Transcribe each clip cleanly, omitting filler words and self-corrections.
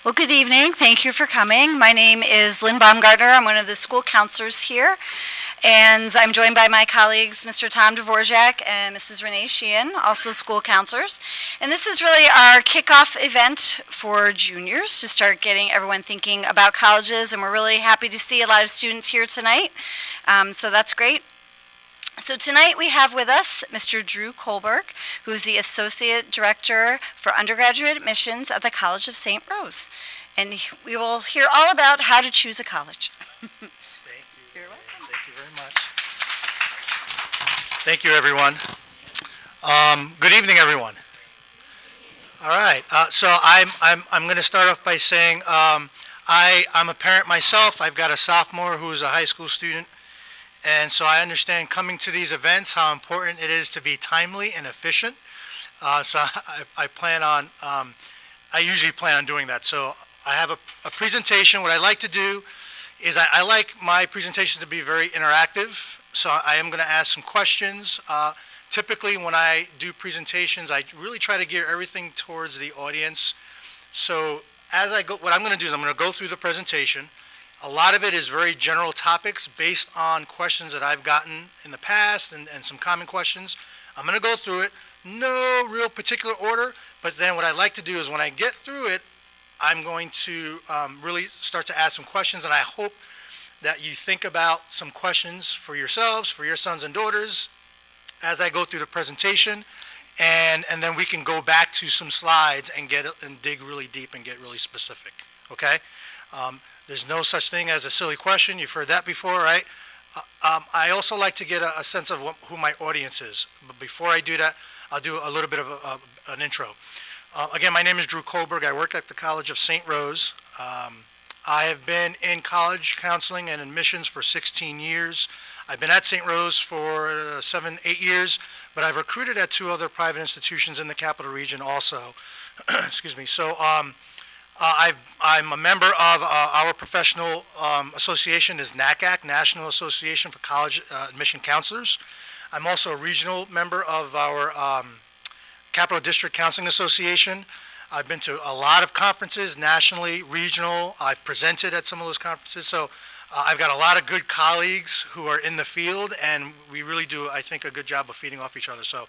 Well, good evening. Thank you for coming. My name is Lynn Baumgartner. I'm one of the school counselors here, and I'm joined by my colleagues, Mr. Tom Dvorak and Mrs. Renee Sheehan, also school counselors. And this is really our kickoff event for juniors to start getting everyone thinking about colleges, and we're really happy to see a lot of students here tonight, so that's great. So tonight we have with us Mr. Drew Colberg, who is the Associate Director for Undergraduate Admissions at the College of St. Rose. And we will hear all about how to choose a college. Thank you. You're welcome. Thank you very much. Thank you, everyone. Good evening, everyone. All right. So I'm going to start off by saying I'm a parent myself. I've got a sophomore who is a high school student. And so I understand coming to these events how important it is to be timely and efficient. So I plan on, I usually plan on doing that. So I have a presentation. What I like to do is I like my presentations to be very interactive. So I am going to ask some questions. Typically when I do presentations, I really try to gear everything towards the audience. So as I go, what I'm going to do is I'm going to go through the presentation. A lot of it is very general topics based on questions that I've gotten in the past and some common questions. I'm going to go through it, no real particular order, but then what I like to do is when I get through it, I'm going to really start to ask some questions, and I hope that you think about some questions for yourselves, for your sons and daughters, as I go through the presentation, and then we can go back to some slides and dig really deep and get really specific, okay? There's no such thing as a silly question. You've heard that before, right? I also like to get a sense of who my audience is. But before I do that, I'll do a little bit of an intro. Again, my name is Drew Colberg. I work at the College of St. Rose. I have been in college counseling and admissions for 16 years. I've been at St. Rose for 7, 8 years, but I've recruited at 2 other private institutions in the Capital Region also. Excuse me. So I'm a member of our professional association is NACAC, National Association for College Admission Counselors. I'm also a regional member of our Capital District Counseling Association. I've been to a lot of conferences, nationally, regional. I've presented at some of those conferences. So I've got a lot of good colleagues who are in the field, and we really do, I think, a good job of feeding off each other. So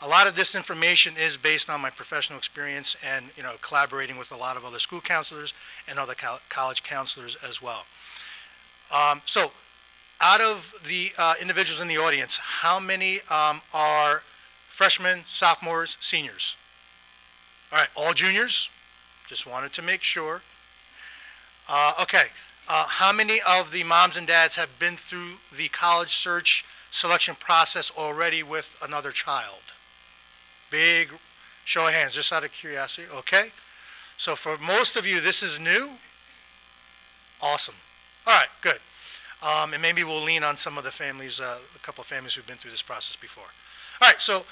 a lot of this information is based on my professional experience and, you know, collaborating with a lot of other school counselors and other college counselors as well. So out of the individuals in the audience, how many are freshmen, sophomores, seniors? All right, all juniors? Just wanted to make sure. Okay, how many of the moms and dads have been through the college search selection process already with another child? Big show of hands, just out of curiosity. Okay, so for most of you, this is new. Awesome. All right, good. And maybe we'll lean on some of the families, a couple of families who've been through this process before. All right, so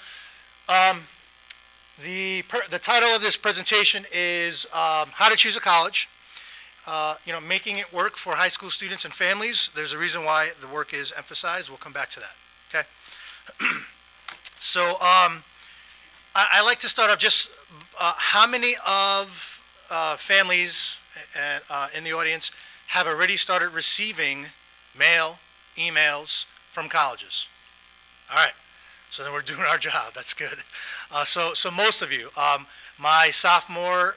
the title of this presentation is How to Choose a College. You know, making it work for high school students and families. There's a reason why the work is emphasized. We'll come back to that. Okay. So I like to start off just how many of families in the audience have already started receiving mail, emails from colleges? All right. So then we're doing our job. That's good. So most of you, my sophomore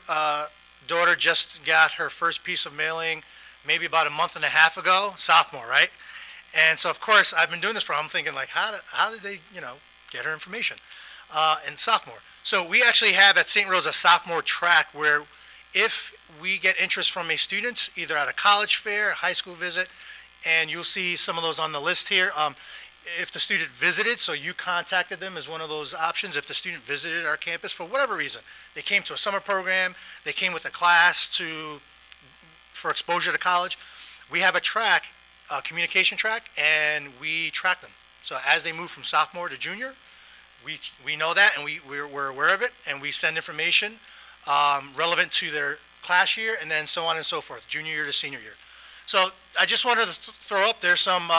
daughter just got her first piece of mailing maybe about a month and a half ago. Sophomore, right? And so of course I've been doing this for. I'm thinking like, how did they, you know, get her information? And sophomore. So we actually have at St. Rose a sophomore track where if we get interest from a student, either at a college fair, a high school visit, and you'll see some of those on the list here. If the student visited, so you contacted them as one of those options. If the student visited our campus for whatever reason, they came to a summer program, they came with a class for exposure to college, we have a track, a communication track, and we track them. So as they move from sophomore to junior, We know that, and we're aware of it, and we send information relevant to their class year, and then so on and so forth, junior year to senior year. So I just wanted to throw up there some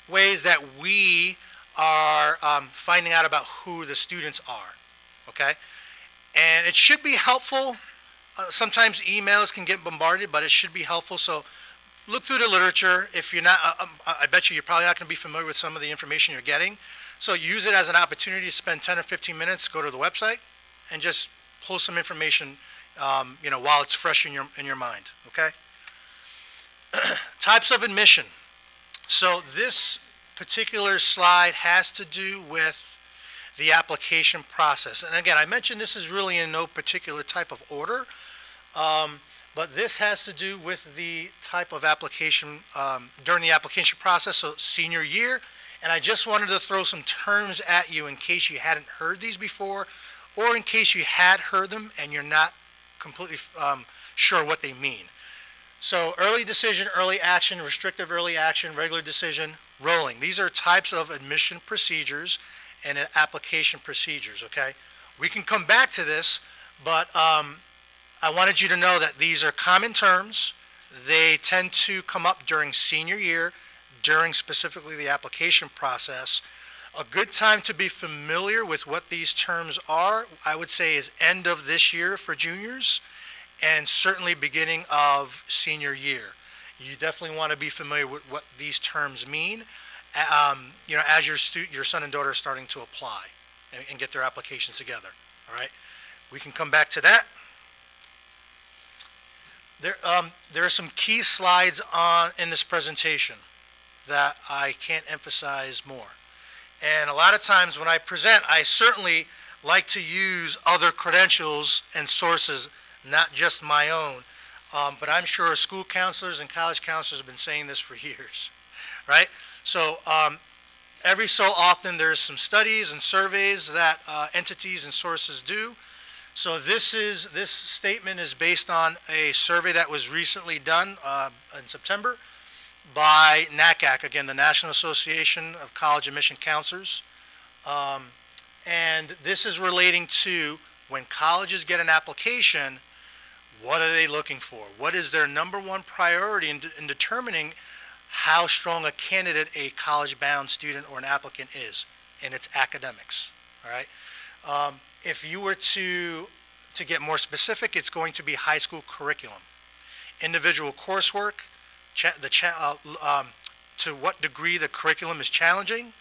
ways that we are finding out about who the students are, okay? And it should be helpful. Sometimes emails can get bombarded, but it should be helpful. So look through the literature. If you're not, I bet you're probably not going to be familiar with some of the information you're getting. So use it as an opportunity to spend 10 or 15 minutes, go to the website, and just pull some information, while it's fresh in your mind, okay? Types of admission. So this particular slide has to do with the application process. And again, I mentioned this is really in no particular type of order, but this has to do with the type of application during the application process, so senior year. And I just wanted to throw some terms at you in case you hadn't heard these before, or in case you had heard them and you're not completely sure what they mean. So early decision, early action, restrictive early action, regular decision, rolling. These are types of admission procedures and application procedures, okay? We can come back to this, but I wanted you to know that these are common terms. They tend to come up during senior year, during specifically the application process. A good time to be familiar with what these terms are, I would say, is end of this year for juniors, and certainly beginning of senior year. You definitely want to be familiar with what these terms mean, as your son and daughter are starting to apply and get their applications together. All right, we can come back to that. There are some key slides in this presentation that I can't emphasize more. And a lot of times when I present, I certainly like to use other credentials and sources, not just my own. But I'm sure school counselors and college counselors have been saying this for years, right? So every so often there's some studies and surveys that entities and sources do. So this statement is based on a survey that was recently done in September by NACAC, again, the National Association of College Admission Counselors. And this is relating to when colleges get an application, what are they looking for? What is their number one priority in determining how strong a candidate a college-bound student or an applicant is? And it's academics, all right? If you were to get more specific, it's going to be high school curriculum, individual coursework, to what degree the curriculum is challenging,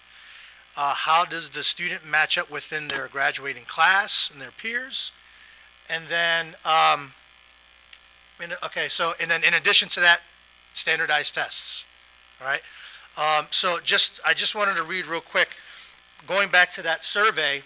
how does the student match up within their graduating class and their peers, and then and then in addition to that, standardized tests. All right. So I just wanted to read real quick, going back to that survey,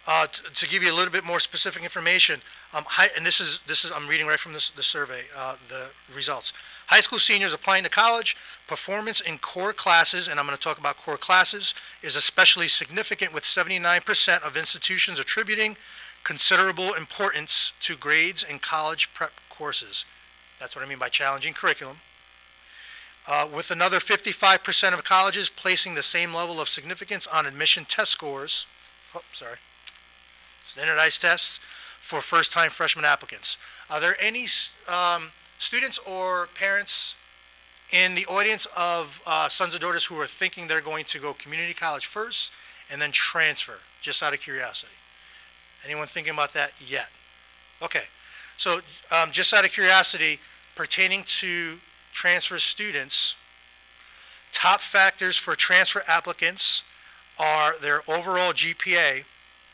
to give you a little bit more specific information. And this is I'm reading right from the survey, the results. High school seniors applying to college, performance in core classes, and I'm going to talk about core classes, is especially significant, with 79% of institutions attributing considerable importance to grades in college prep courses. That's what I mean by challenging curriculum. With another 55% of colleges placing the same level of significance on admission test scores, standardized tests for first-time freshman applicants. Are there any students or parents in the audience of sons or daughters who are thinking they're going to go community college first and then transfer, just out of curiosity? Anyone thinking about that yet? Okay, so just out of curiosity, pertaining to transfer students, top factors for transfer applicants are their overall GPA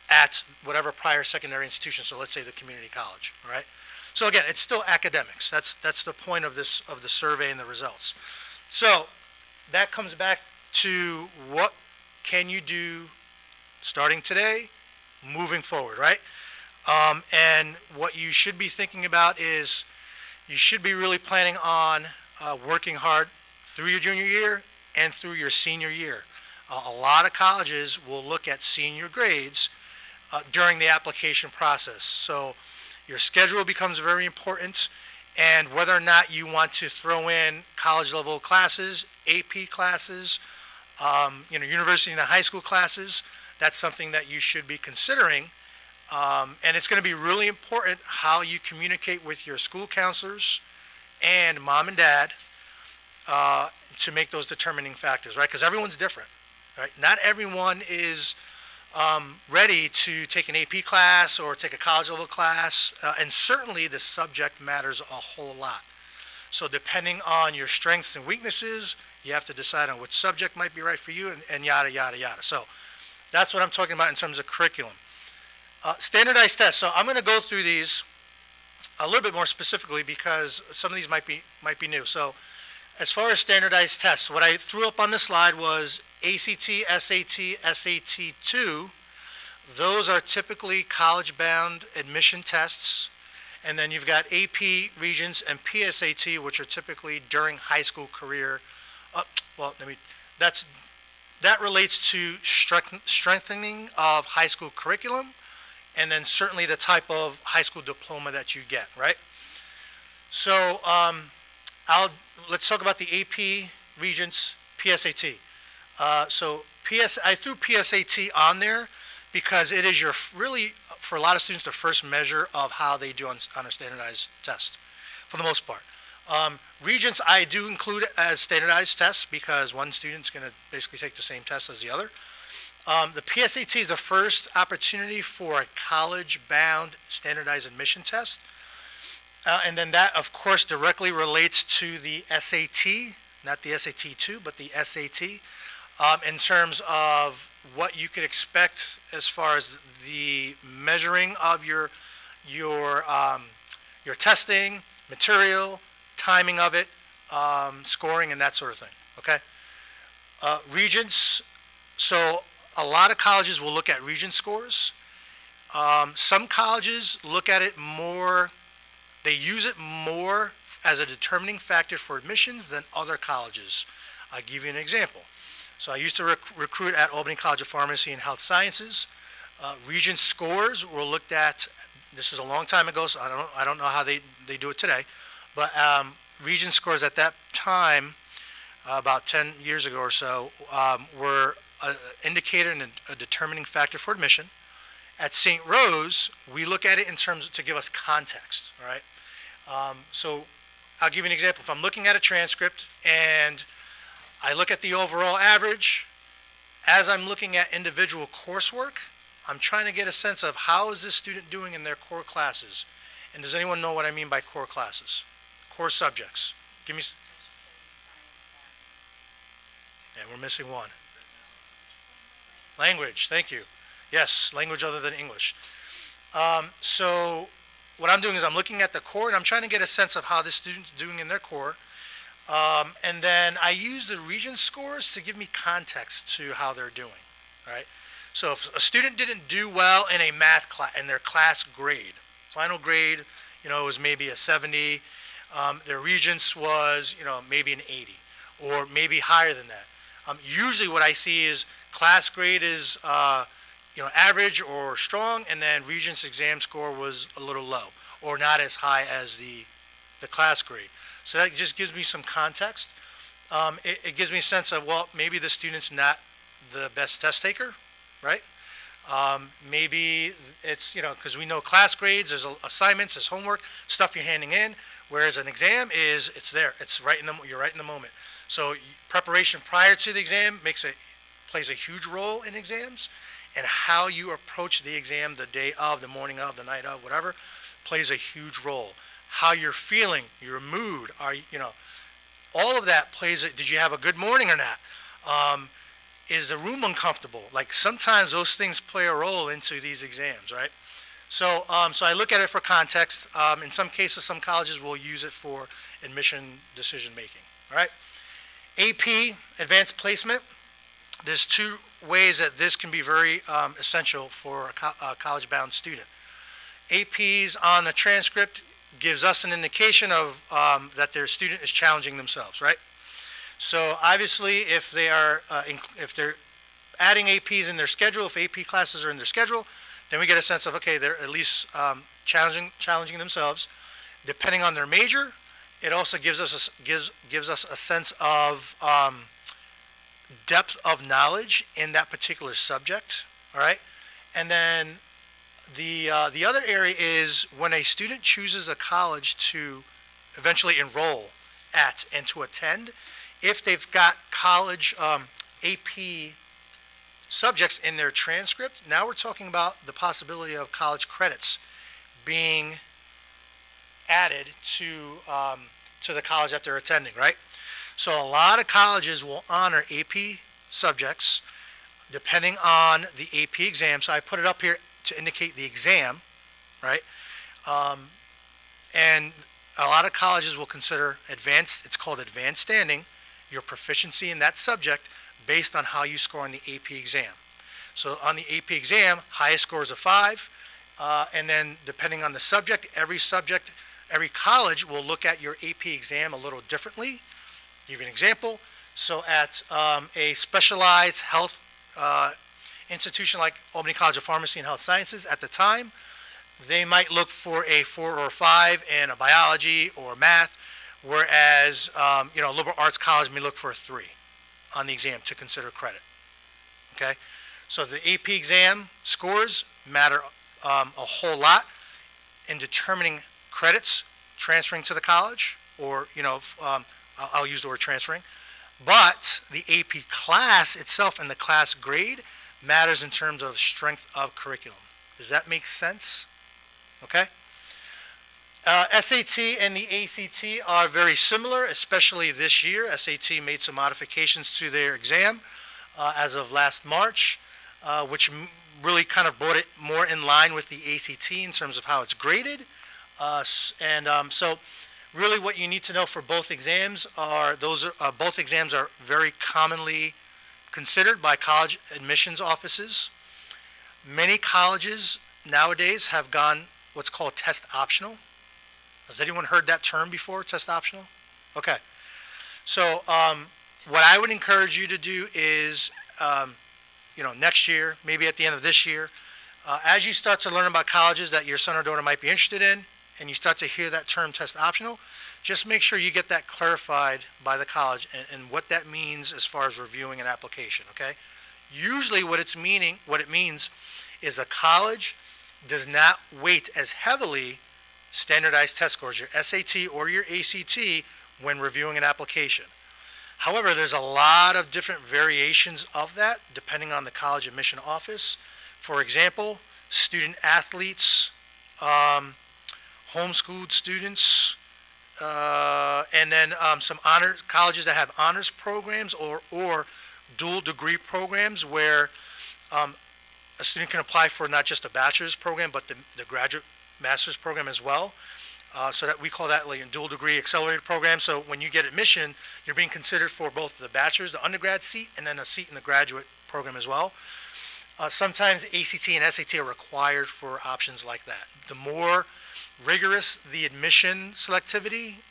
at whatever prior secondary institution, so let's say the community college, all right? So again, it's still academics. That's the point of the survey and the results. So that comes back to what can you do starting today, moving forward, right? And what you should be thinking about is you should be really planning on working hard through your junior year and through your senior year. A lot of colleges will look at senior grades during the application process. So your schedule becomes very important, and whether or not you want to throw in college level classes, AP classes, university and high school classes, that's something that you should be considering. And it's going to be really important how you communicate with your school counselors and mom and dad to make those determining factors, right? Because everyone's different, right? Not everyone is ready to take an AP class or take a college level class, and certainly the subject matters a whole lot. So depending on your strengths and weaknesses, you have to decide on which subject might be right for you, and yada, yada, yada. So that's what I'm talking about in terms of curriculum. Standardized tests. So I'm going to go through these a little bit more specifically because some of these might be new. So as far as standardized tests, what I threw up on the slide was ACT, SAT, SAT2. Those are typically college-bound admission tests. And then you've got AP, Regents, and PSAT, which are typically during high school career. That relates to strengthening of high school curriculum, and then certainly the type of high school diploma that you get, right? So let's talk about the AP, Regents, PSAT. I threw PSAT on there because it is really, for a lot of students, the first measure of how they do on a standardized test, for the most part. Regents I do include as standardized tests because one student's going to basically take the same test as the other. The PSAT is the first opportunity for a college-bound standardized admission test. And then that, of course, directly relates to the SAT, not the SAT2, but the SAT, in terms of what you could expect as far as the measuring of your testing, material, timing of it, scoring, and that sort of thing, okay? Regents, so a lot of colleges will look at Regent scores. Some colleges look at it more, they use it more as a determining factor for admissions than other colleges. I'll give you an example. So I used to recruit at Albany College of Pharmacy and Health Sciences. Regent scores were looked at, this is a long time ago, so I don't know how they do it today, but Regent scores at that time, about 10 years ago or so, were an indicator and a determining factor for admission. At St. Rose, we look at it in terms to give us context, all right? So I'll give you an example. If I'm looking at a transcript and I look at the overall average, as I'm looking at individual coursework, I'm trying to get a sense of how is this student doing in their core classes. And does anyone know what I mean by core classes? Core subjects. Give me. And we're missing one. Language, thank you. Yes, language other than English. So what I'm doing is I'm looking at the core and I'm trying to get a sense of how this student's doing in their core. And then I use the Regent scores to give me context to how they're doing, right? So if a student didn't do well in a math class, in their class grade, final grade, was maybe a 70, their Regents was, maybe an 80, or maybe higher than that. Usually what I see is class grade is, average or strong, and then Regents exam score was a little low, or not as high as the class grade. So that just gives me some context. It gives me a sense of, well, maybe the student's not the best test taker, right? Maybe it's, because we know class grades, there's assignments, there's homework, stuff you're handing in, whereas an exam is, it's there, it's right in you're right in the moment. So preparation prior to the exam plays a huge role in exams, and how you approach the exam the day of, the morning of, the night of, whatever, plays a huge role. How you're feeling, your mood, all of that plays. Did you have a good morning or not? Is the room uncomfortable? Like sometimes those things play a role into these exams, right? So I look at it for context. In some cases, some colleges will use it for admission decision making, all right? AP, advanced placement. There's two ways that this can be very essential for a college-bound student. APs on a transcript gives us an indication of that their student is challenging themselves, right? So obviously, if they're adding APs in their schedule, if AP classes are in their schedule, then we get a sense of, okay, they're at least challenging themselves. Depending on their major, it also gives us a sense of depth of knowledge in that particular subject. all right? And then the other area is when a student chooses a college to eventually enroll at and to attend, if they've got college AP subjects in their transcript, now we're talking about the possibility of college credits being added to the college that they're attending, right? So a lot of colleges will honor AP subjects depending on the AP exam. So I put it up here to indicate the exam, right? And a lot of colleges will consider advanced, it's called advanced standing, your proficiency in that subject based on how you score on the AP exam. So on the AP exam, highest score is a 5, and then depending on the subject, every college will look at your AP exam a little differently. Give you an example. So at a specialized health institution like Albany College of Pharmacy and Health Sciences, at the time, they might look for a 4 or 5 in a biology or math, whereas a liberal arts college may look for a 3 on the exam to consider credit. Okay, so the AP exam scores matter a whole lot in determining credits transferring to the college, or I'll use the word transferring. But the AP class itself and the class grade matters in terms of strength of curriculum. Does that make sense? Okay. SAT and the ACT are very similar, especially this year. SAT made some modifications to their exam as of last March, which really kind of brought it more in line with the ACT in terms of how it's graded. So really what you need to know for both exams are both exams are very commonly considered by college admissions offices. Many colleges nowadays have gone what's called test optional. Has anyone heard that term before, test optional? Okay. So what I would encourage you to do is, next year, maybe at the end of this year, as you start to learn about colleges that your son or daughter might be interested in, and you start to hear that term test optional, just make sure you get that clarified by the college and what that means as far as reviewing an application, okay? Usually what it means is a college does not weight as heavily standardized test scores, your SAT or your ACT, when reviewing an application. However, there's a lot of different variations of that depending on the college admission office. For example, student athletes, homeschooled students, and then some colleges that have honors programs or dual degree programs where a student can apply for not just a bachelor's program but the graduate master's program as well. So that we call that like a dual degree accelerated program. So when you get admission, you're being considered for both the bachelor's, the undergrad seat, and then a seat in the graduate program as well. Sometimes ACT and SAT are required for options like that. The more rigorous the admission selectivity,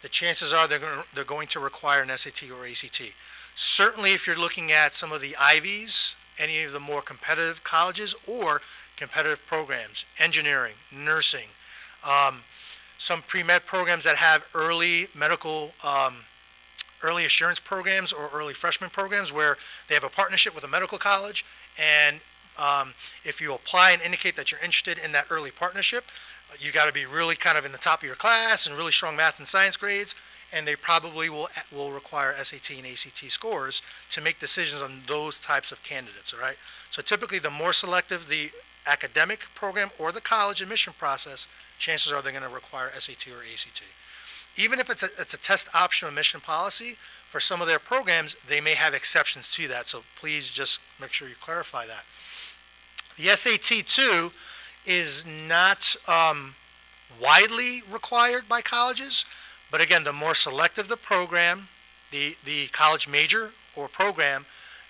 the chances are they're going to require an SAT or ACT. Certainly if you're looking at some of the Ivies, any of the more competitive colleges or competitive programs, engineering, nursing, some pre-med programs that have early medical, early assurance programs or early freshman programs where they have a partnership with a medical college, and if you apply and indicate that you're interested in that early partnership, you got to be really kind of in the top of your class and really strong math and science grades, and they probably will require SAT and ACT scores to make decisions on those types of candidates, all right? So typically the more selective the academic program or the college admission process, chances are they're going to require SAT or ACT. Even if it's a test optional admission policy, for some of their programs, they may have exceptions to that, so please just make sure you clarify that. The SAT, too, is not widely required by colleges, but again, the more selective the program, the college major or program,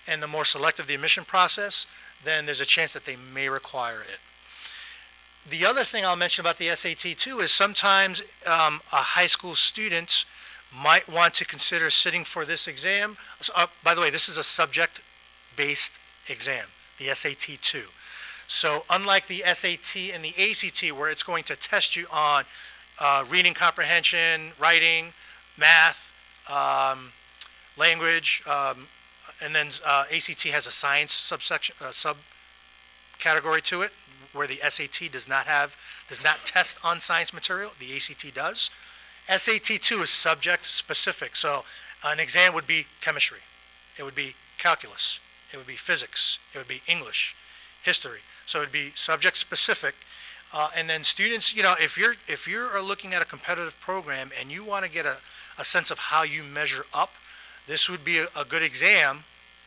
and the more selective the admission process, then there's a chance that they may require it. The other thing I'll mention about the SAT too is sometimes a high school student might want to consider sitting for this exam. By the way, this is a subject-based exam, the SAT 2. So unlike the SAT and the ACT where it's going to test you on reading comprehension, writing, math, language, and then ACT has a science subsection, subcategory to it, where the SAT does not test on science material. The ACT does. SAT 2 is subject specific. So an exam would be chemistry. It would be calculus. It would be physics. It would be English, history. So it would be subject specific. And then students, if you're looking at a competitive program and you want to get a sense of how you measure up, this would be a good exam.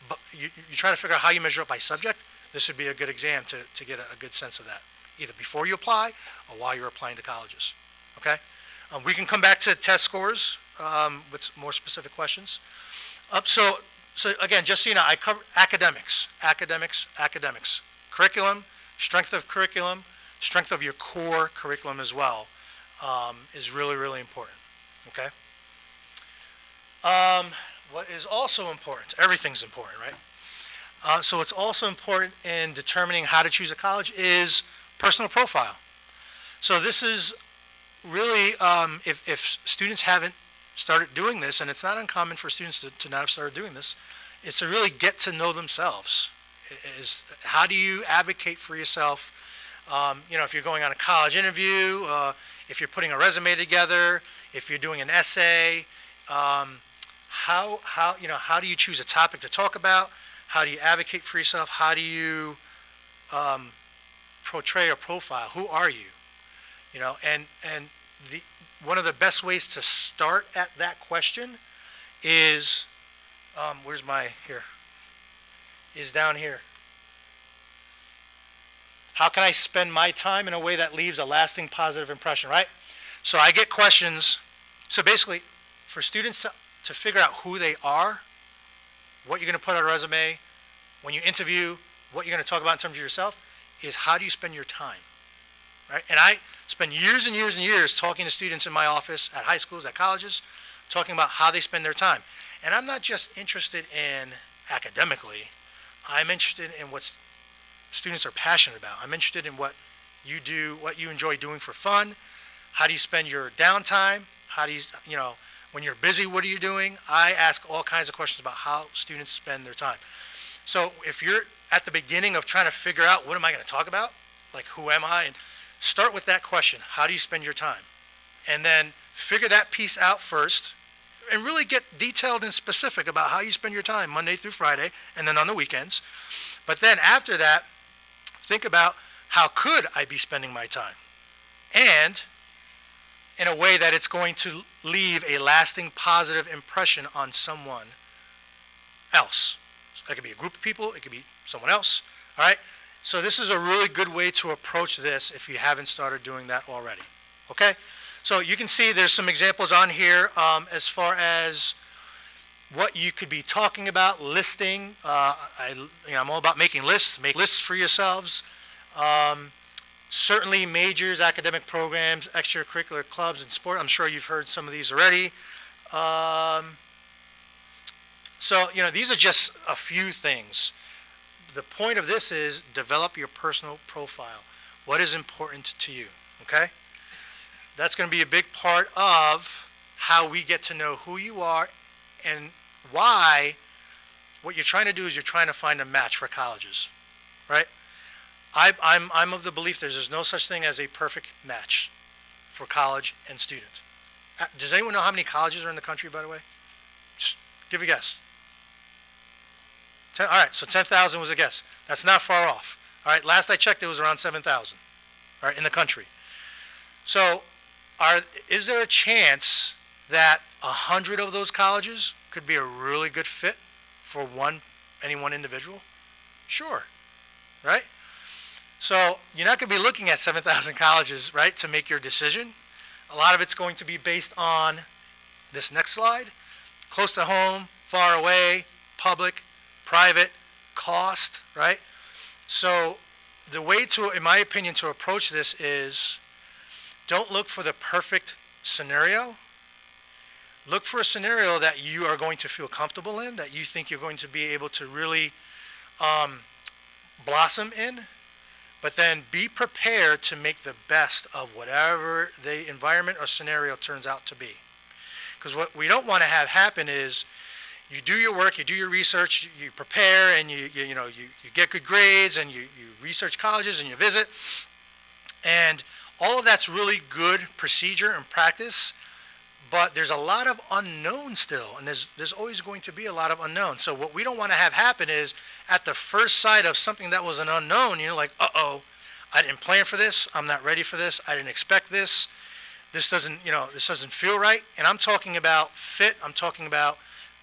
But you try to figure out how you measure up by subject. This would be a good exam to get a good sense of that, either before you apply or while you're applying to colleges. Okay? We can come back to test scores with more specific questions. So again, just so you know, I cover academics. Curriculum, strength of curriculum, strength of your core curriculum as well is really, really important. Okay? What is also important, everything's important, right? So what's also important in determining how to choose a college is personal profile. So this is really, if students haven't started doing this, and it's not uncommon for students to not have started doing this, is to really get to know themselves. How do you advocate for yourself? If you're going on a college interview, if you're putting a resume together, if you're doing an essay, how do you choose a topic to talk about? How do you advocate for yourself? How do you portray a profile? Who are you? One of the best ways to start at that question is, is down here. How can I spend my time in a way that leaves a lasting positive impression, right? So I get questions. So basically, for students to figure out who they are, what you're going to put on a resume, when you interview, what you're going to talk about in terms of yourself, is how do you spend your time, right? And I spend years and years and years talking to students in my office, at high schools, at colleges, talking about how they spend their time. And I'm not just interested in academically. I'm interested in what students are passionate about. I'm interested in what you do, what you enjoy doing for fun. How do you spend your downtime? How do you, when you're busy, what are you doing? I ask all kinds of questions about how students spend their time. So if you're at the beginning of trying to figure out what am I going to talk about, like who am I, and start with that question. How do you spend your time? And then figure that piece out first and really get detailed and specific about how you spend your time Monday through Friday and then on the weekends. But then after that, think about how could I be spending my time? And in a way that it's going to leave a lasting positive impression on someone else. So that could be a group of people, it could be someone else, all right? So this is a really good way to approach this if you haven't started doing that already, okay? So you can see there's some examples on here as far as what you could be talking about, listing. I'm all about making lists. Make lists for yourselves. Certainly majors, academic programs, extracurricular clubs, and sport. I'm sure you've heard some of these already. So these are just a few things. The point of this is develop your personal profile. What is important to you, okay? That's going to be a big part of how we get to know who you are and why. What you're trying to do is you're trying to find a match for colleges, right? I'm of the belief there's no such thing as a perfect match for college and student. Does anyone know how many colleges are in the country, by the way? Just give a guess. All right, so 10,000 was a guess. That's not far off. All right, last I checked, it was around 7,000, all right, in the country. So is there a chance that 100 of those colleges could be a really good fit for any one individual? Sure, right? So you're not going to be looking at 7,000 colleges, right, to make your decision. A lot of it's going to be based on this next slide. Close to home, far away, public, private, cost, right? So the way to, in my opinion, to approach this is don't look for the perfect scenario. Look for a scenario that you are going to feel comfortable in, that you think you're going to be able to really blossom in. But then be prepared to make the best of whatever the environment or scenario turns out to be. Because what we don't want to have happen is you do your work, you do your research, you prepare, and you get good grades, and you research colleges, and you visit. And all of that's really good procedure and practice, but there's a lot of unknown still, and there's always going to be a lot of unknown. So what we don't want to have happen is, at the first sight of something that was an unknown, you're like, uh-oh, I didn't plan for this, I'm not ready for this, I didn't expect this, this doesn't feel right. And I'm talking about fit, I'm talking about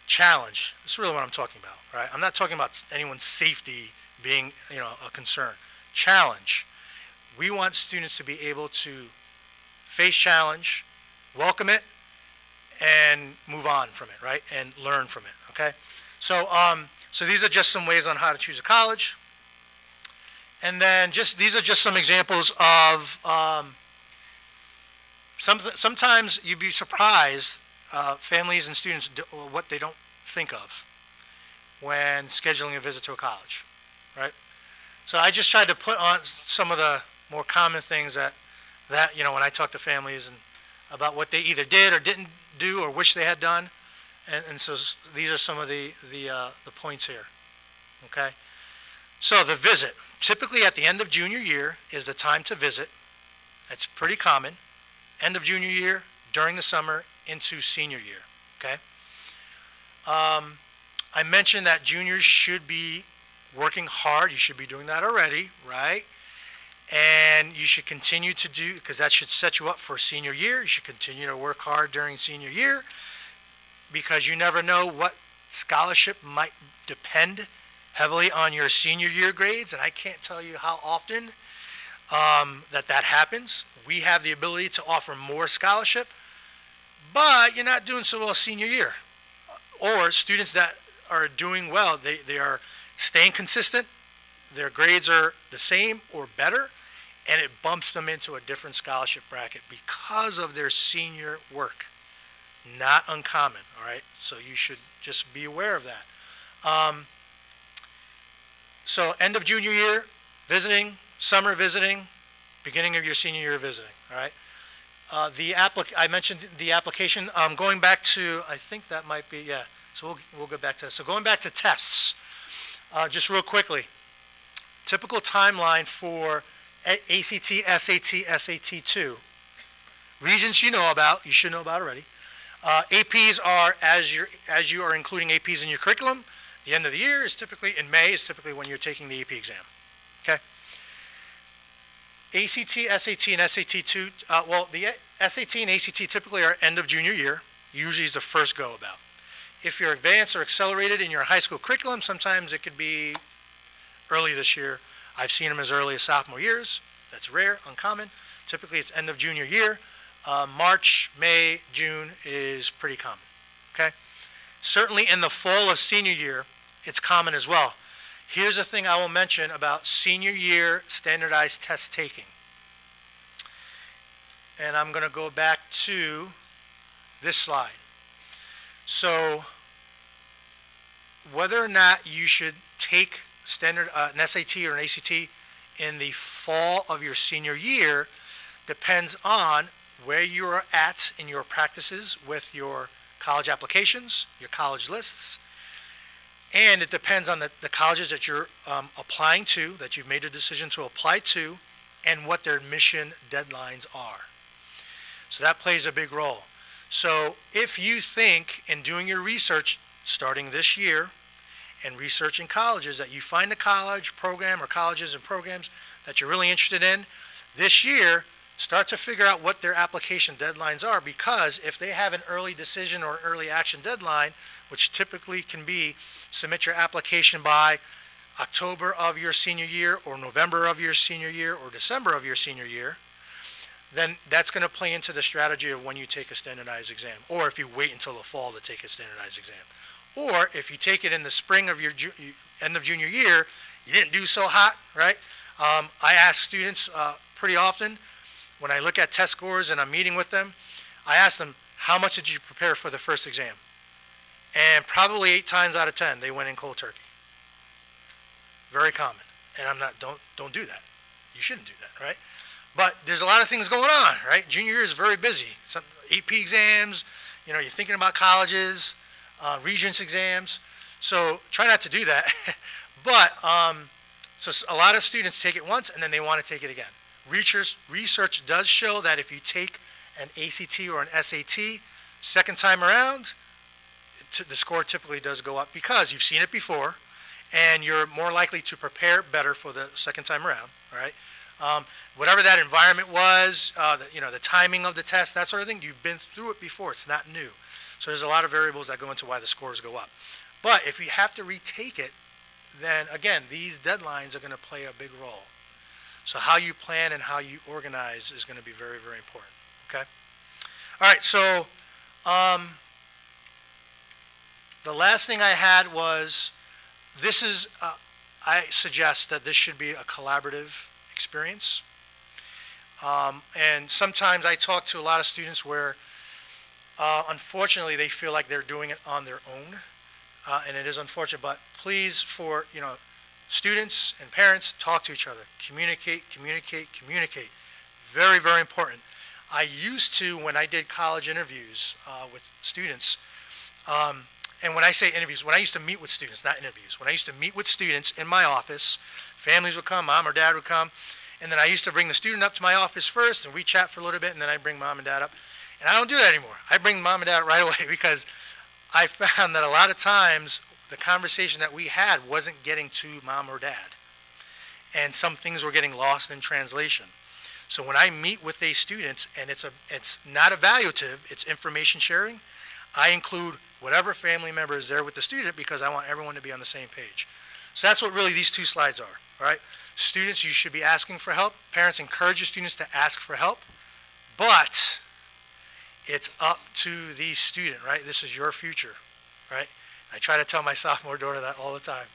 challenge. That's really what I'm talking about, right? I'm not talking about anyone's safety being, a concern. Challenge. We want students to be able to face challenge, welcome it, and move on from it, right? And learn from it, okay? So, so these are just some ways on how to choose a college. And then these are just some examples of, sometimes you'd be surprised, families and students, what they don't think of when scheduling a visit to a college, right? So I just tried to put on some of the more common things that when I talk to families and about what they either did or didn't do or wish they had done, and so these are some of the points here, okay? So the visit, typically at the end of junior year is the time to visit. That's pretty common. End of junior year, during the summer, into senior year, okay? I mentioned that juniors should be working hard. You should be doing that already, right? And you should continue to do, because that should set you up for senior year. You should continue to work hard during senior year, because you never know what scholarship might depend heavily on your senior year grades, and I can't tell you how often that happens. We have the ability to offer more scholarship, but you're not doing so well senior year. Or students that are doing well, they are staying consistent, their grades are the same or better, and it bumps them into a different scholarship bracket because of their senior work. Not uncommon, all right? So you should just be aware of that. So end of junior year, visiting, summer visiting, beginning of your senior year visiting, all right? I mentioned the application. Going back to, I think that might be, yeah, so we'll go back to that. So going back to tests, just real quickly, typical timeline for ACT, SAT, SAT2. Regions you know about, you should know about already. APs are, as you are including APs in your curriculum, the end of the year is typically, in May is typically when you're taking the AP exam, okay? ACT, SAT, and SAT2, well, the SAT and ACT typically are end of junior year, usually is the first go about. If you're advanced or accelerated in your high school curriculum, sometimes it could be early this year. I've seen them as early as sophomore years. That's rare, uncommon. Typically it's end of junior year. March, May, June is pretty common, okay? Certainly in the fall of senior year, it's common as well. Here's a thing I will mention about senior year standardized test taking. And I'm going to go back to this slide. So whether or not you should take an SAT or an ACT in the fall of your senior year depends on where you are at in your practices with your college applications, your college lists, and it depends on the colleges that you're applying to, that you've made a decision to apply to, and what their admission deadlines are. So that plays a big role. So if you think in doing your research starting this year and researching colleges that you find a college program or colleges and programs that you're really interested in this year, start to figure out what their application deadlines are, because if they have an early decision or early action deadline, which typically can be submit your application by October of your senior year or November of your senior year or December of your senior year, then that's going to play into the strategy of when you take a standardized exam, or if you wait until the fall to take a standardized exam. Or if you take it in the spring of your end of junior year, you didn't do so hot, right? I ask students pretty often, when I look at test scores and I'm meeting with them, I ask them, how much did you prepare for the first exam? And probably 8 times out of 10, they went in cold turkey. Very common. And I'm not, don't do that. You shouldn't do that, right? But there's a lot of things going on, right? Junior year is very busy. Some AP exams, you're thinking about colleges. Regents exams. So try not to do that. But a lot of students take it once and then they want to take it again. Research does show that if you take an ACT or an SAT second time around, the score typically does go up because you've seen it before and you're more likely to prepare better for the second time around, all right? Whatever that environment was, the timing of the test, that sort of thing, you've been through it before. It's not new. So there's a lot of variables that go into why the scores go up. But if you have to retake it, then again, these deadlines are going to play a big role. So how you plan and how you organize is going to be very, very important, okay? All right, so the last thing I had was, I suggest that this should be a collaborative experience. And sometimes I talk to a lot of students where, unfortunately, they feel like they're doing it on their own. And it is unfortunate, but please, for students and parents, talk to each other. Communicate, communicate, communicate. Very, very important. I used to, when I did college interviews with students, and when I say interviews, when I used to meet with students, not interviews, when I used to meet with students in my office, families would come, mom or dad would come, and then I used to bring the student up to my office first, and we chat for a little bit, and then I'd bring mom and dad up. And I don't do that anymore. I bring mom and dad right away because I found that a lot of times the conversation that we had wasn't getting to mom or dad. And some things were getting lost in translation. So when I meet with these students, and it's not evaluative, it's information sharing, I include whatever family member is there with the student because I want everyone to be on the same page. So that's what really these two slides are, all right? Students, you should be asking for help. Parents, encourage your students to ask for help. But it's up to the student, right? This is your future, right? I try to tell my sophomore daughter that all the time.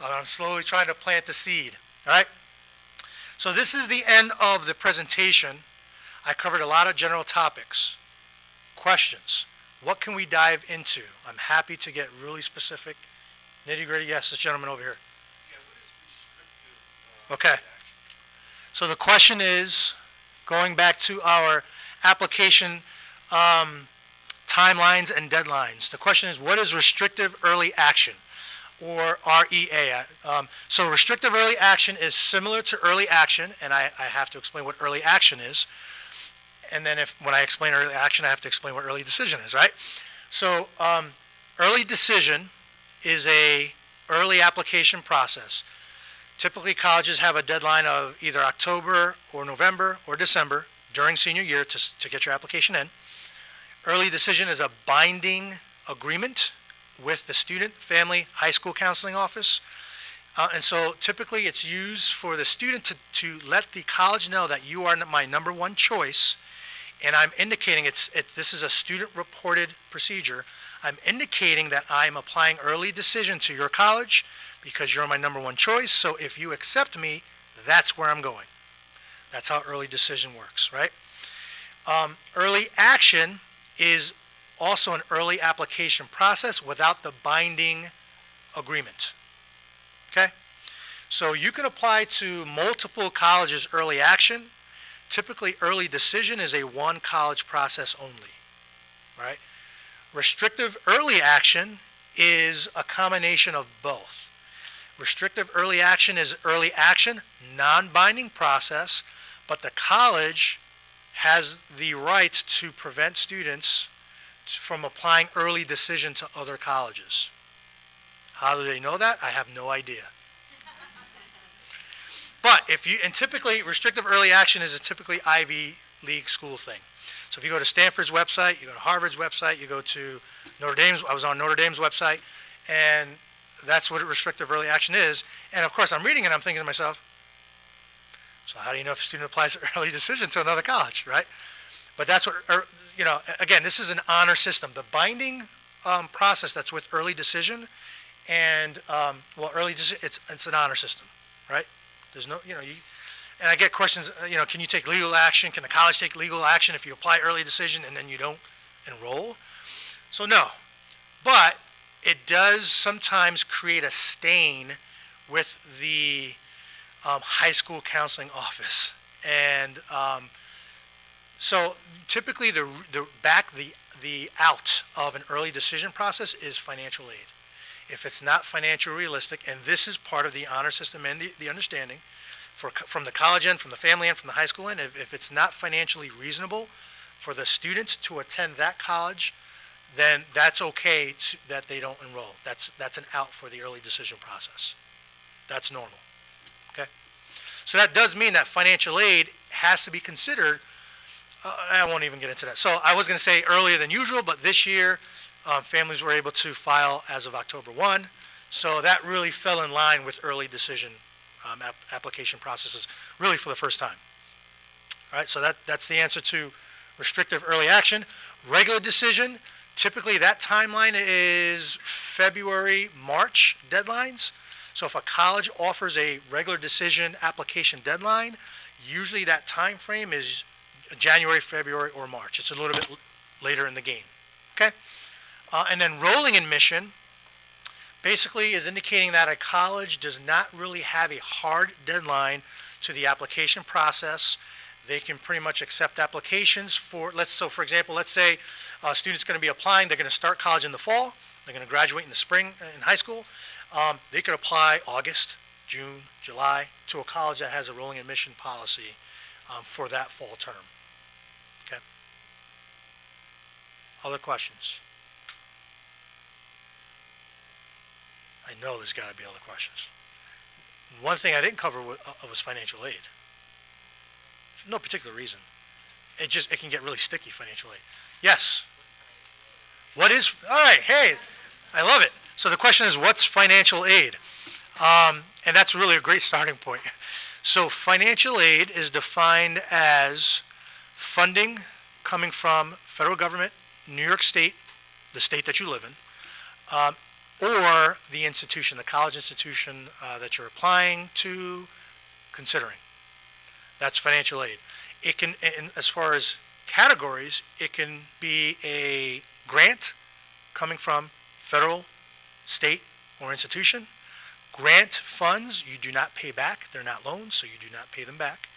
I'm slowly trying to plant the seed, all right? So this is the end of the presentation. I covered a lot of general topics. Questions? What can we dive into? I'm happy to get really specific, nitty-gritty. Yes, this gentleman over here. Yeah, what is restrictive Okay. action? So the question is, going back to our application timelines and deadlines. The question is, what is restrictive early action, or REA? So restrictive early action is similar to early action, and I have to explain what early action is. And then when I explain early action, I have to explain what early decision is, right? So early decision is a early application process. Typically, colleges have a deadline of either October or November or December during senior year to get your application in. Early decision is a binding agreement with the student, family, high school counseling office. And so typically it's used for the student to let the college know that you are my number one choice. And I'm indicating this is a student-reported procedure. I'm indicating that I'm applying early decision to your college because you're my number one choice. So if you accept me, that's where I'm going. That's how early decision works, right? Early action is also an early application process without the binding agreement, okay? So you can apply to multiple colleges early action. Typically, early decision is a one college process only, right? Restrictive early action is a combination of both. Restrictive early action is early action, non-binding process, but the college has the right to prevent students from applying early decision to other colleges. How do they know that? I have no idea. But and typically restrictive early action is a typically Ivy League school thing. So if you go to Stanford's website, you go to Harvard's website, you go to Notre Dame's, I was on Notre Dame's website, and that's what restrictive early action is. And of course I'm reading it and I'm thinking to myself, so how do you know if a student applies early decision to another college, right? But that's what, again, this is an honor system. The binding process that's with early decision and, early decision, it's an honor system, right? There's no, and I get questions, can you take legal action? Can the college take legal action if you apply early decision and then you don't enroll? So no, but it does sometimes create a stain with the high school counseling office. And, So typically the out of an early decision process is financial aid. If it's not financially realistic, and this is part of the honor system and the understanding from the college end, from the family end, from the high school end, if it's not financially reasonable for the student to attend that college, then that's okay that they don't enroll. That's an out for the early decision process. That's normal. Okay? So that does mean that financial aid has to be considered. I won't even get into that. So I was going to say earlier than usual, but this year families were able to file as of October 1. So that really fell in line with early decision application processes really for the first time. All right, so that's the answer to restrictive early action. Regular decision, typically that timeline is February, March deadlines. So if a college offers a regular decision application deadline, usually that time frame is January, February, or March. It's a little bit later in the game. Okay? And then rolling admission basically is indicating that a college does not really have a hard deadline to the application process. They can pretty much accept applications for, for example, let's say a student's going to be applying, they're going to start college in the fall, they're going to graduate in the spring in high school. They could apply August, June, July to a college that has a rolling admission policy for that fall term. Okay. Other questions? I know there's got to be other questions. One thing I didn't cover was financial aid. For no particular reason. It can get really sticky, financial aid. Yes? What is, all right, hey, I love it. So the question is, what's financial aid? And that's really a great starting point. So financial aid is defined as funding coming from federal government, New York State, the state that you live in, or the institution, the college institution that you're applying to, considering. That's financial aid. It can, as far as categories, it can be a grant coming from federal, state, or institution. Grant funds you do not pay back. They're not loans, so you do not pay them back.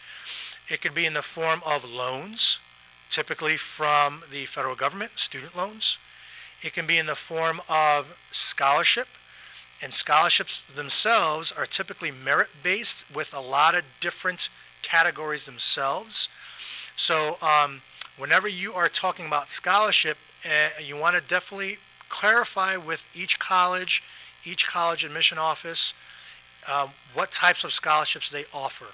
It could be in the form of loans, typically from the federal government, student loans. It can be in the form of scholarship, and scholarships themselves are typically merit-based with a lot of different categories themselves. So whenever you are talking about scholarship, you want to definitely clarify with each college admission office what types of scholarships they offer.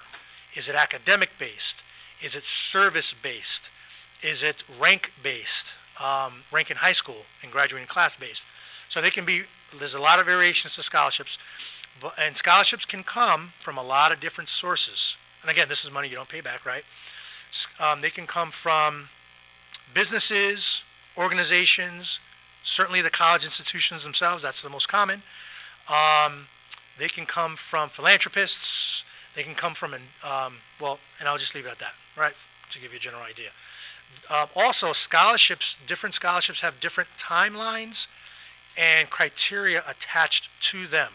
Is it academic-based? Is it service-based? Is it rank-based? Rank in high school and graduating class-based. So they can be, there's a lot of variations to scholarships, and scholarships can come from a lot of different sources. And again, this is money you don't pay back, right? They can come from businesses, organizations, certainly the college institutions themselves, that's the most common. They can come from philanthropists. They can come from, and I'll just leave it at that, right, to give you a general idea. Also, scholarships, different scholarships have different timelines and criteria attached to them.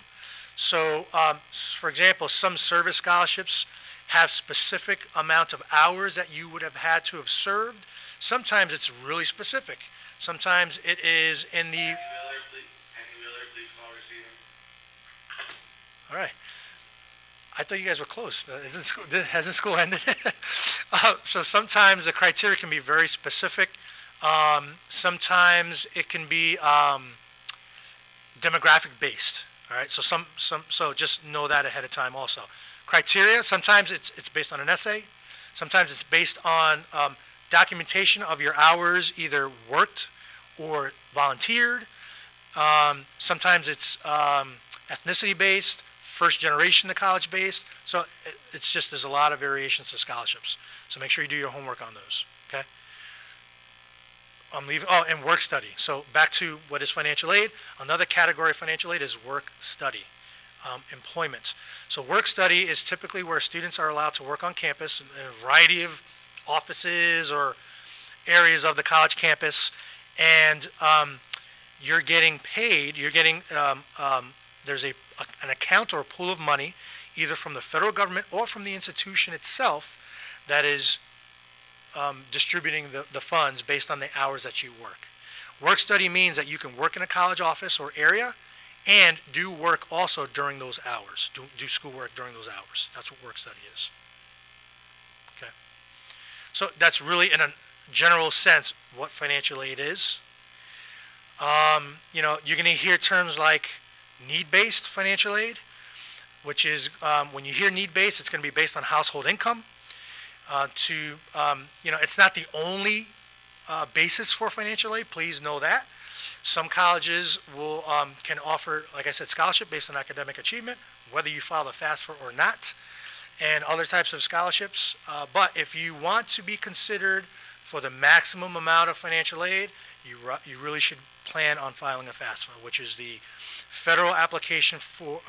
So, for example, some service scholarships have specific amount of hours that you would have had to have served. Sometimes it's really specific. Sometimes it is in the... Any other police receiving? All right. I thought you guys were close. Hasn't school ended? So sometimes the criteria can be very specific. Sometimes it can be demographic based. All right. So so just know that ahead of time. Also, criteria. Sometimes it's based on an essay. Sometimes it's based on documentation of your hours, either worked or volunteered. Sometimes it's ethnicity based. First generation to college based. So it's just, there's a lot of variations to scholarships. So make sure you do your homework on those, okay? I'm leaving, and work study. So back to what is financial aid. Another category of financial aid is work study, employment. So work study is typically where students are allowed to work on campus in a variety of offices or areas of the college campus, and you're getting paid, there's an account or a pool of money, either from the federal government or from the institution itself, that is distributing the funds based on the hours that you work. Work study means that you can work in a college office or area and do work also during those hours, do schoolwork during those hours. That's what work study is. Okay. So that's really, in a general sense, what financial aid is. You're going to hear terms like need-based financial aid, which is, when you hear need-based, it's going to be based on household income. It's not the only basis for financial aid. Please know that. Some colleges can offer, like I said, scholarship based on academic achievement, whether you file the FAFSA or not, and other types of scholarships. But if you want to be considered for the maximum amount of financial aid, you really should plan on filing a FAFSA, which is the federal application for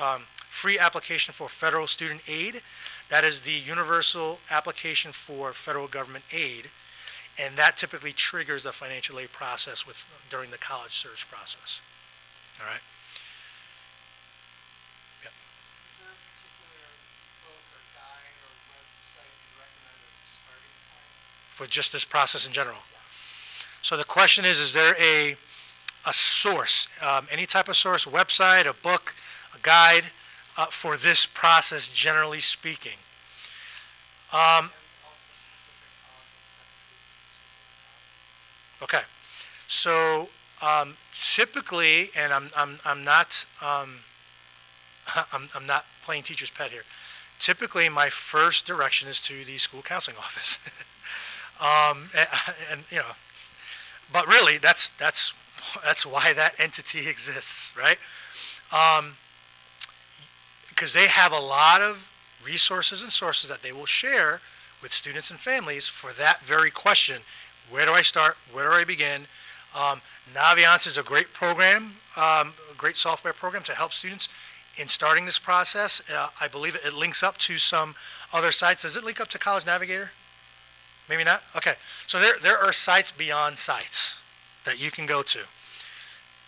free application for federal student aid. That is the universal application for federal government aid, and that typically triggers the financial aid process during the college search process. All right. Yep. Is there a particular book or guide or website you recommend as a starting point? For just this process in general. So the question is there a source, any type of source, a website, a book, a guide for this process, generally speaking? Okay, so typically, and I'm not playing teacher's pet here. Typically, my first direction is to the school counseling office, but really, that's why that entity exists, right? Because they have a lot of resources and sources that they will share with students and families for that very question. Where do I start? Where do I begin? Naviance is a great program, a great software program to help students in starting this process. I believe it links up to some other sites. Does it link up to College Navigator? Maybe not? Okay. So there are sites beyond sites that you can go to.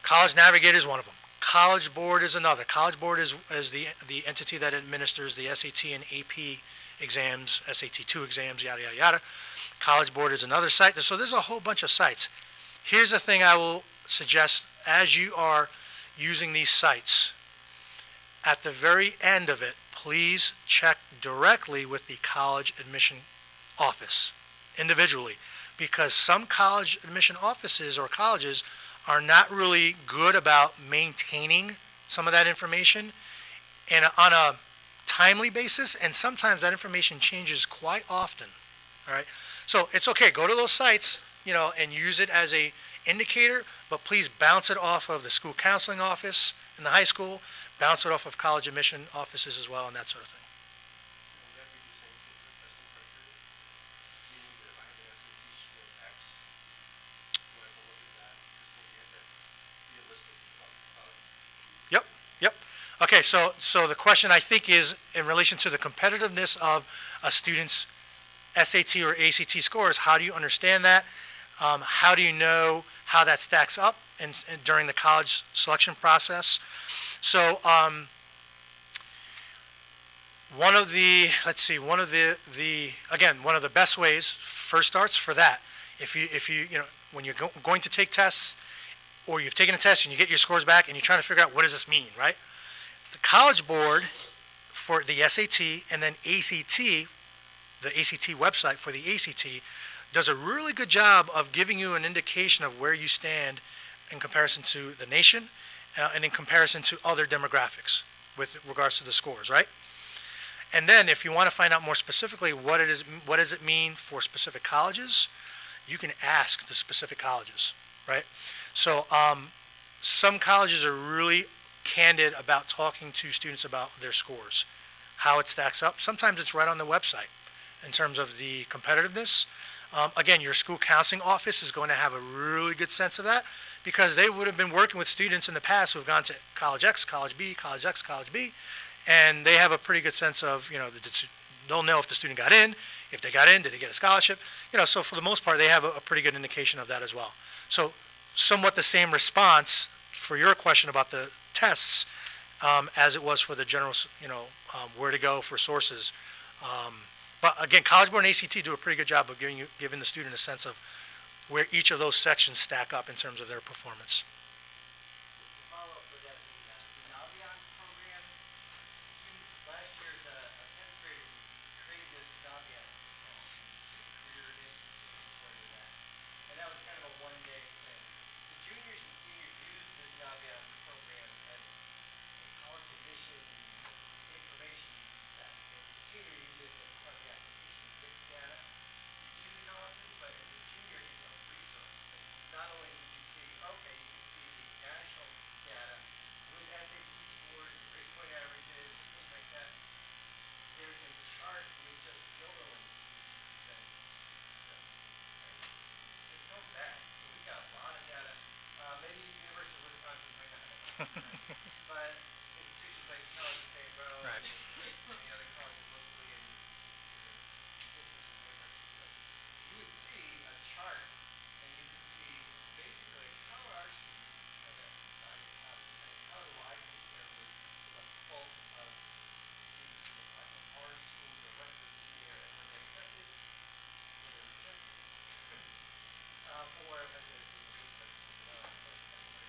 College Navigator is one of them. College Board is another. College Board is the entity that administers the SAT and AP exams, SAT 2 exams, yada, yada, yada. College Board is another site. So there's a whole bunch of sites. Here's the thing I will suggest as you are using these sites. At the very end of it, please check directly with the college admission office individually, because some college admission offices or colleges are not really good about maintaining some of that information and on a timely basis, and sometimes that information changes quite often. All right, so it's okay, go to those sites, and use it as a indicator, but please bounce it off of the school counseling office in the high school, bounce it off of college admission offices as well, and that sort of thing. Would that be the same thing for testing criteria? Meaning that if I have an SAT score of X, do I have to look at that? Because when you get that realistic product. Yep. Okay, so the question I think is in relation to the competitiveness of a student's SAT or ACT scores. How do you understand that? How do you know how that stacks up during the college selection process? So one of the best ways, first starts for that. If you when you're going to take tests, or you've taken a test and you get your scores back and you're trying to figure out what does this mean, right? The College Board for the SAT and then ACT, the ACT website for the ACT, does a really good job of giving you an indication of where you stand in comparison to the nation and in comparison to other demographics with regards to the scores, right? And then if you want to find out more specifically what does it mean for specific colleges, you can ask the specific colleges, right? So some colleges are really candid about talking to students about their scores, how it stacks up. Sometimes it's right on the website in terms of the competitiveness. Again, your school counseling office is going to have a really good sense of that, because they would have been working with students in the past who have gone to College X, College B, College X, College B, and they have a pretty good sense of, they'll know if the student got in, if they got in, did they get a scholarship, so for the most part, they have a pretty good indication of that as well. So somewhat the same response for your question about the tests as it was for the general, where to go for sources. But again, College Board and ACT do a pretty good job of giving the student a sense of where each of those sections stack up in terms of their performance. Follow up with that, the Naviance program, students last year as a 10th grader created this Naviance account, career institute part of that. And that was kind of a one-day thing. The juniors and seniors use this Naviance program as a college admission information set. As a senior, you use it as part of the application to get data to the colleges, but as a junior, it's a resource. Not only did you see, okay, you can see the national data with SAT scores, grade point averages, and things like that. There's a chart with just Gilderland students it's going back. So we got a lot of data. Maybe University of Wisconsin might not have it. But institutions like College of St. Rose Right. and the other colleges locally in distance from university, you would see a chart and you could see basically how are our students kind of sized up and how do I compare with the bulk of students who apply to our schools or went to the year and were they accepted or they rejected. Or as a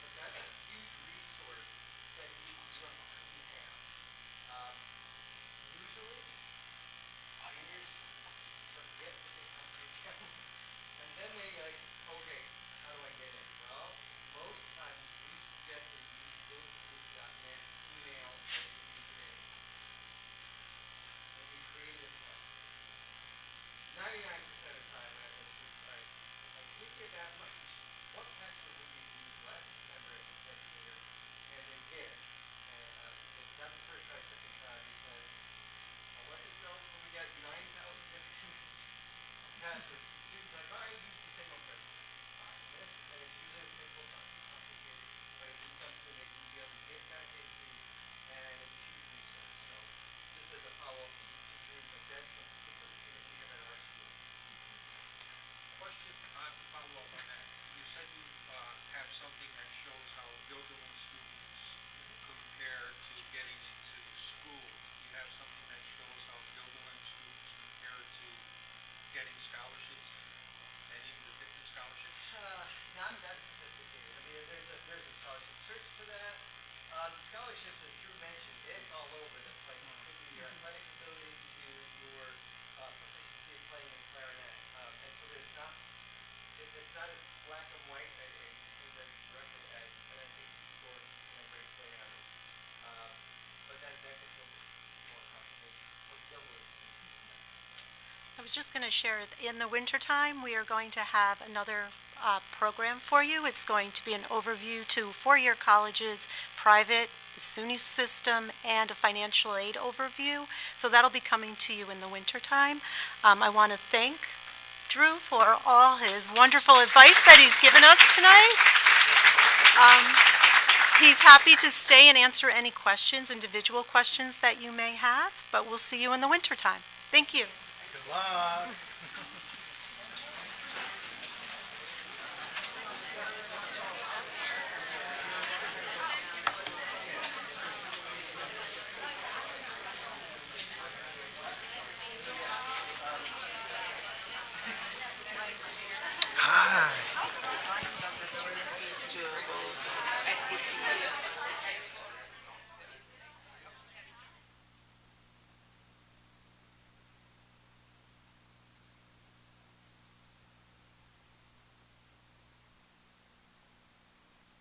but that's a huge resource that you don't have. Usually, seniors forget that they have to get and then they like, okay, how do I get in? Well, most times we suggest that you use buildschools.net email as your username. And you create a test. 99% of the time, I was like, if I give you that much, what password would you use last December as a 10th grader? And they did. And not the first try, second try, because I let it go when we got 9,000 different passwords. The students like, oh, I use the same one for this, and it's usually a simple, not complicated, but it is something that you'll be able to get back into, and it's a huge resource. So just as a follow-up to Drew's, like that's some specific thing that we have at our school. Question, to follow up on that. You said you have something that shows how Gilderland students compare to getting into school. Do you have something that shows how Gilderland students compare to getting scholarships, any of the different scholarships? Not that sophisticated. I mean, there's a scholarship search to that. The scholarships, as Drew mentioned, it's all over the place. It could be your athletic ability to your proficiency in playing the clarinet. And so it's not as black and white as directly as an SAT score and a grade point average. But that gets a little bit more complicated for Gilderland students. I was just going to share, in the wintertime, we are going to have another program for you. It's going to be an overview to four-year colleges, private, the SUNY system, and a financial aid overview. So that'll be coming to you in the wintertime. I want to thank Drew for all his wonderful advice that he's given us tonight. He's happy to stay and answer any questions, individual questions that you may have, but we'll see you in the wintertime. Thank you. Good luck.